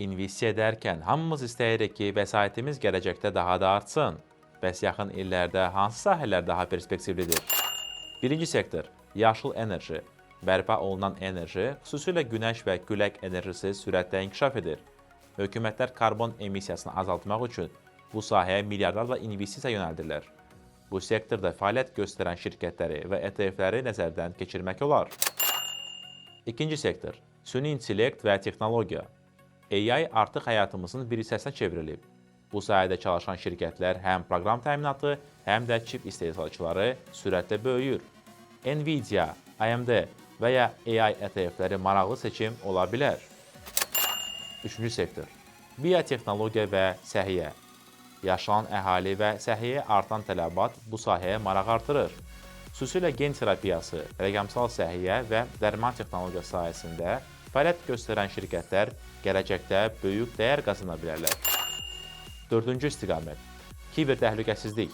İnvestisiya edərkən hamımız istəyirik ki, vəsaitimiz gələcəkdə daha da artsın. Bəs yaxın illərdə hansı sahələr daha perspektivlidir? Birinci sektor – yaşıl enerji. Bərpa olunan enerji, xüsusilə günəş və külək enerjisi sürətlə inkişaf edir. Hökumətlər karbon emissiyasını azaltmaq üçün bu sahəyə milyardlarla investisiya yönəldirlər. Bu sektorda fəaliyyət göstərən şirkətləri və ETF-ləri nəzərdən keçirmək olar. İkinci sektor – süni intellekt və texnologiya. AI artıq həyatımızın bir hissəsinə çevrilib. Bu sahədə çalışan şirkətlər həm proqram təminatı, həm də çip istehsalçıları sürətlə böyüyür. Nvidia, AMD və ya AI ETF-ləri maraqlı seçim ola bilər. Üçüncü sektor – biotexnologiya və səhiyyə. Yaşanan əhali və səhiyyəyə artan tələbat bu sahəyə maraq artırır. Xüsusilə gen terapiyası, rəqəmsal səhiyyə və dərman texnologiyası sayəsində fəaliyyət göstərən şirkətlər gələcəkdə böyük dəyər qazana bilərlər. Dördüncü istiqamət – kiber təhlükəsizlik.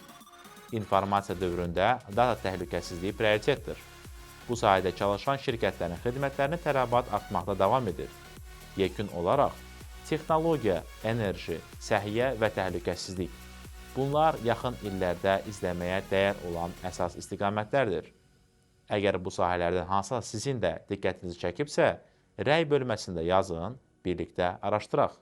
İnformasiya dövründə data təhlükəsizliyi prioritetdir. Bu sahədə çalışan şirkətlərin xidmətlərini tələbat artmaqda davam edir. Yekun olaraq, texnologiya, enerji, səhiyyə və təhlükəsizlik. Bunlar yaxın illərdə izləməyə dəyər olan əsas istiqamətlərdir. Əgər bu sahələrdən hansısa sizin də diqqətinizi çəkibsə, rəy bölməsində yazın, birlikdə araşdıraq.